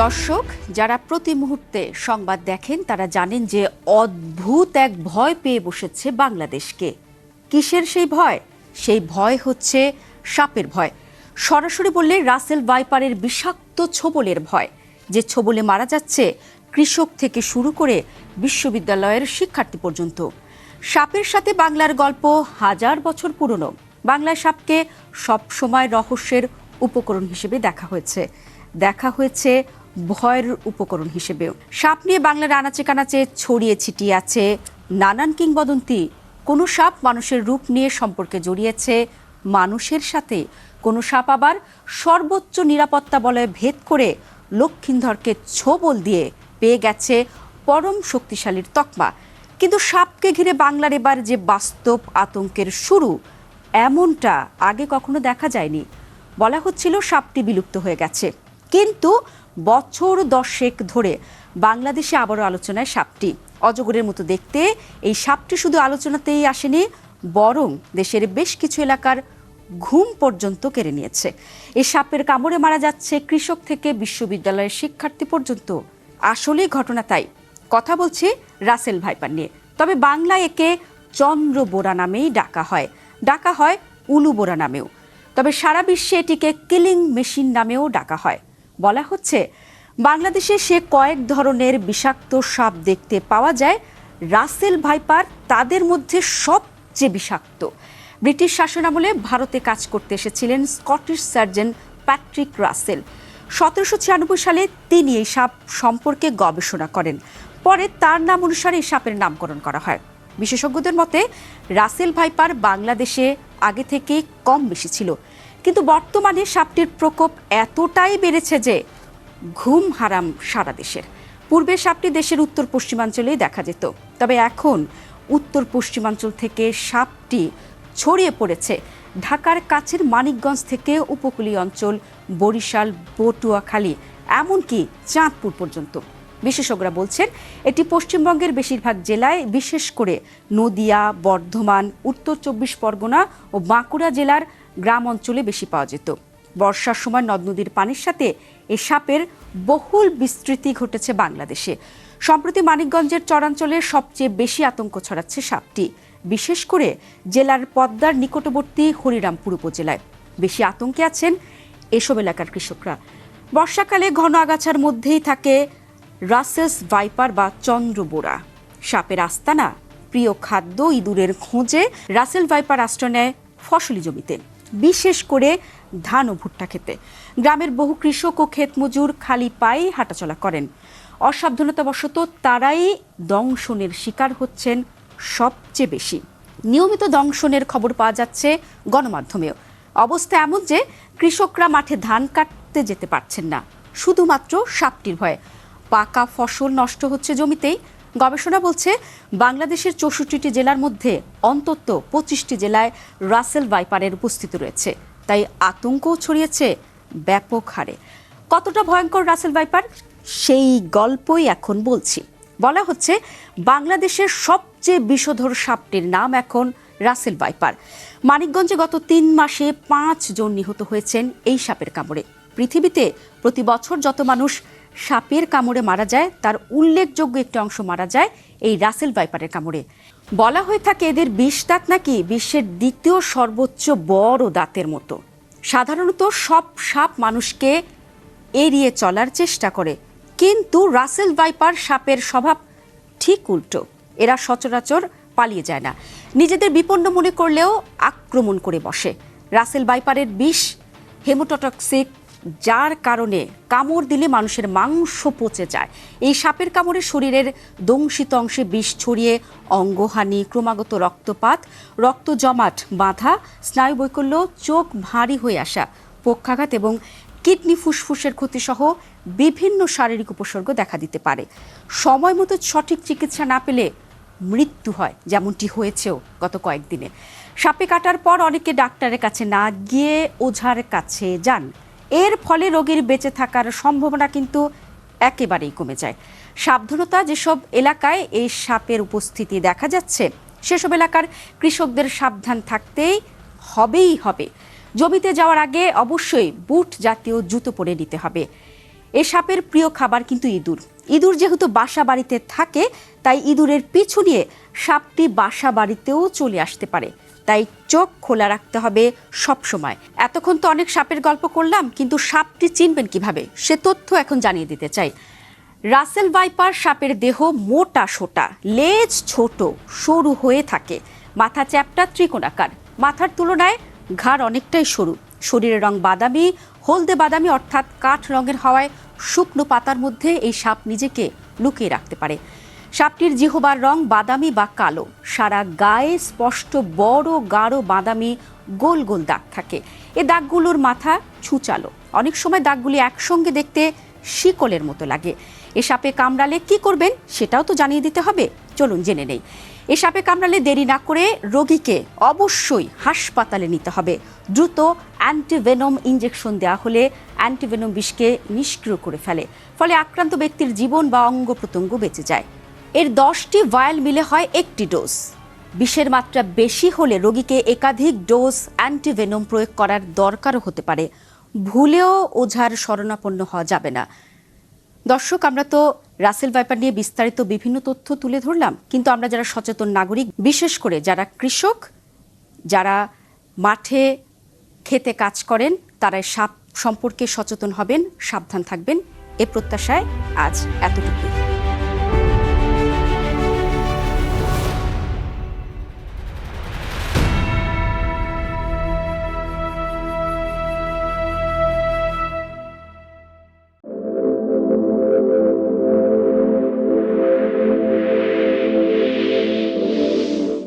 দর্শক যারা প্রতি মুহূর্তে সংবাদ দেখেন তারা জানেন যে অদ্ভুত এক ভয় পেয়ে বসেছে বাংলাদেশকে। কিসের সেই ভয়? সেই ভয় হচ্ছে সাপের ভয়। সরাসরি বললে রাসেল ভাইপারের বিষাক্ত ছোবলের ভয়, যে ছোবলে মারা যাচ্ছে কৃষক থেকে শুরু করে বিশ্ববিদ্যালয়ের শিক্ষার্থী পর্যন্ত। সাপের সাথে বাংলার গল্প হাজার বছর পুরনো। বাংলায় সাপকে সবসময় রহস্যের উপকরণ হিসেবে দেখা হয়েছে ভয়ের উপকরণ হিসেবেও। সাপ নিয়ে বাংলার আনাচে কানাচে ছড়িয়ে ছিটিয়ে আছে নানান কিংবদন্তি। কোনো সাপ মানুষের রূপ নিয়ে সম্পর্কে জড়িয়েছে মানুষের সাথে, কোনো সাপ আবার সর্বোচ্চ নিরাপত্তা বলয় ভেদ করে লক্ষিন্দরকে ছোবল দিয়ে পেয়ে গেছে পরম শক্তিশালীর তকমা। কিন্তু সাপকে ঘিরে বাংলার এবার যে বাস্তব আতঙ্কের শুরু, এমনটা আগে কখনো দেখা যায়নি। বলা হচ্ছিল সাপটি বিলুপ্ত হয়ে গেছে, কিন্তু বছর 10 ধরে বাংলাদেশে আবারও আলোচনায় সাপটি। অজগরের মতো দেখতে এই সাপটি শুধু আলোচনাতেই আসেনি, বরং দেশের বেশ কিছু এলাকার ঘুম পর্যন্ত কেড়ে নিয়েছে। এই সাপের কামড়ে মারা যাচ্ছে কৃষক থেকে বিশ্ববিদ্যালয়ের শিক্ষার্থী পর্যন্ত। আসলেই ঘটনা তাই। কথা বলছি রাসেল ভাইপার নিয়ে। তবে বাংলায় একে চন্দ্রবোরা নামেই ডাকা হয় উলুবোরা নামেও। তবে সারা বিশ্বে এটিকে কিলিং মেশিন নামেও ডাকা হয়। বলা হচ্ছে বাংলাদেশে সে কয়েক ধরনের বিষাক্ত সাপ দেখতে পাওয়া যায়। রাসেল ভাইপার তাদের মধ্যে সবচেয়ে বিষাক্ত। ব্রিটিশ শাসনামলে ভারতে কাজ করতে এসেছিলেন স্কটিশ সার্জন প্যাট্রিক রাসেল। 1796 সালে তিনি এই সাপ সম্পর্কে গবেষণা করেন। পরে তার নাম অনুসারে এই সাপের নামকরণ করা হয়। বিশেষজ্ঞদের মতে রাসেল ভাইপার বাংলাদেশে আগে থেকে কম বেশি ছিল, কিন্তু বর্তমানে সাপটির প্রকোপ এতটাই বেড়েছে যে ঘুম হারাম সারা দেশের। পূর্বে সাপটি দেশের উত্তর পশ্চিমাঞ্চলেই দেখা যেত, তবে এখন উত্তর পশ্চিমাঞ্চল থেকে সাপটি ছড়িয়ে পড়েছে ঢাকার কাছের মানিকগঞ্জ থেকে উপকূলীয় অঞ্চল, বরিশাল, পটুয়াখালী, এমনকি চাঁদপুর পর্যন্ত। বিশেষজ্ঞরা বলছেন এটি পশ্চিমবঙ্গের বেশিরভাগ জেলায়, বিশেষ করে নদিয়া, বর্ধমান, উত্তর 24 পরগনা ও বাঁকুড়া জেলার গ্রাম অঞ্চলে বেশি পাওয়া যেত। বর্ষার সময় নদ নদীর পানির সাথে এই সাপের বহুল বিস্তৃতি ঘটেছে বাংলাদেশে। সম্প্রতি মানিকগঞ্জের চরাঞ্চলে সবচেয়ে বেশি আতঙ্ক ছড়াচ্ছে সাপটি, বিশেষ করে জেলার পদ্মার নিকটবর্তী হরিরামপুর উপজেলায়। বেশি আতঙ্কে আছেন এসব এলাকার কৃষকরা। বর্ষাকালে ঘন আগাছার মধ্যেই থাকে রাসেলস ভাইপার বা চন্দ্রবোরা। সাপের আস্তানা, প্রিয় খাদ্য ইঁদুরের খোঁজে রাসেল ভাইপার আশ্রয় নেয় ফসলি জমিতে, বিশেষ করে ধান ও ভুট্টা খেতে। গ্রামের বহু কৃষক ও ক্ষেত মজুর খালি পায়ে হাঁটাচলা করেন। অসাবধানতাবশত তারাই দংশনের শিকার হচ্ছেন সবচেয়ে বেশি। নিয়মিত দংশনের খবর পাওয়া যাচ্ছে গণমাধ্যমেও। অবস্থা এমন যে কৃষকরা মাঠে ধান কাটতে যেতে পারছেন না, শুধুমাত্র সাপটির ভয়ে। পাকা ফসল নষ্ট হচ্ছে জমিতেই। গবেষণা বলছে বাংলাদেশের 64টি জেলার মধ্যে অন্তত 25টি জেলায় রাসেল ভাইপারের উপস্থিতি রয়েছে। তাই আতঙ্কও ছড়িয়েছে ব্যাপক হারে। কতটা ভয়ঙ্কর রাসেল ভাইপার, সেই গল্পই এখন বলছি। বলা হচ্ছে বাংলাদেশের সবচেয়ে বিষধর সাপটির নাম এখন রাসেল ভাইপার। মানিকগঞ্জে গত 3 মাসে 5 জন নিহত হয়েছেন এই সাপের কামড়ে। পৃথিবীতে প্রতি বছর যত মানুষ সাপের কামড়ে মারা যায়, তার উল্লেখযোগ্য একটি অংশ মারা যায় এই রাসেল ভাইপারের কামড়ে। বলা হয়ে থাকে এদের বিষ দাঁত নাকি বিশ্বের দ্বিতীয় সর্বোচ্চ বড় দাঁতের মতো। সাধারণত সব সাপ মানুষকে এড়িয়ে চলার চেষ্টা করে, কিন্তু রাসেল ভাইপার সাপের স্বভাব ঠিক উল্টো। এরা সচরাচর পালিয়ে যায় না, নিজেদের বিপন্ন মনে করলেও আক্রমণ করে বসে। রাসেল ভাইপারের বিষ হেমোটোটক্সিক, যার কারণে কামড় দিলে মানুষের মাংস পচে যায়। এই সাপের কামড়ে শরীরের দংশিত অংশে বিষ ছড়িয়ে অঙ্গহানি, ক্রমাগত রক্তপাত, রক্ত জমাট বাঁধা, স্নায়ুবৈকল্য, চোখ ভারী হয়ে আসা, পক্ষাঘাত এবং কিডনি ফুসফুসের ক্ষতিসহ বিভিন্ন শারীরিক উপসর্গ দেখা দিতে পারে। সময় মতো সঠিক চিকিৎসা না পেলে মৃত্যু হয়, যেমনটি হয়েছেও গত কয়েকদিনে। সাপে কাটার পর অনেকে ডাক্তারের কাছে না গিয়ে ওঝার কাছে যান। এর ফলে রোগীর বেঁচে থাকার সম্ভাবনা কিন্তু একেবারেই কমে যায়। সাবধানতা, যেসব এলাকায় এই সাপের উপস্থিতি দেখা যাচ্ছে সেসব এলাকার কৃষকদের সাবধান থাকতেই হবে। জমিতে যাওয়ার আগে অবশ্যই বুট জাতীয় জুতো পরে নিতে হবে। এ সাপের প্রিয় খাবার কিন্তু ইঁদুর। ইঁদুর যেহেতু বাসা বাড়িতে থাকে, তাই ইঁদুরের পিছু নিয়ে সাপটি বাসা বাড়িতেও চলে আসতে পারে। তাই চোখ খোলা রাখতে হবে সব সময়। এতক্ষণ তো অনেক সাপের গল্প করলাম, কিন্তু সাপটি চিনবেন কিভাবে সে তথ্য এখন জানিয়ে দিতে চাই। রাসেল ভাইপার সাপের দেহ মোটা সোটা, লেজ ছোট সরু হয়ে থাকে, মাথা চ্যাপ্টা ত্রিকোণাকার, মাথার তুলনায় ঘাড় অনেকটাই সরু, শরীরের রং বাদামি, হলদে বাদামি অর্থাৎ কাঠ রঙের হওয়ায় শুকনো পাতার মধ্যে এই সাপ নিজেকে লুকিয়ে রাখতে পারে। সাপটির জিহবার রং বাদামি বা কালো, সারা গায়ে স্পষ্ট বড় গাঢ় বাদামি গোল গোল দাগ থাকে। এ দাগগুলোর মাথা ছুঁচালো, অনেক সময় দাগগুলি একসঙ্গে দেখতে শিকলের মতো লাগে। এ সাপে কামড়ালে কি করবেন সেটাও তো জানিয়ে দিতে হবে, চলুন জেনে নেই। এ সাপে কামড়ালে দেরি না করে রোগীকে অবশ্যই হাসপাতালে নিতে হবে। দ্রুত অ্যান্টিভেনম ইঞ্জেকশন দেওয়া হলে অ্যান্টিভেনম বিষকে নিষ্ক্রিয় করে ফেলে, ফলে আক্রান্ত ব্যক্তির জীবন বা অঙ্গ প্রত্যঙ্গ বেঁচে যায়। এর 10টি ভায়াল মিলে হয় একটি ডোজ। বিষের মাত্রা বেশি হলে রোগীকে একাধিক ডোজ অ্যান্টিভেনম প্রয়োগ করার দরকারও হতে পারে। ভুলেও ওঝার শরণাপন্ন হওয়া যাবে না। দর্শক, আমরা তো রাসেল ভাইপার নিয়ে বিস্তারিত বিভিন্ন তথ্য তুলে ধরলাম, কিন্তু আমরা যারা সচেতন নাগরিক, বিশেষ করে যারা কৃষক, যারা মাঠে খেতে কাজ করেন, তারা সাপ সম্পর্কে সচেতন হবেন, সাবধান থাকবেন, এ প্রত্যাশায় আজ এতটুকু।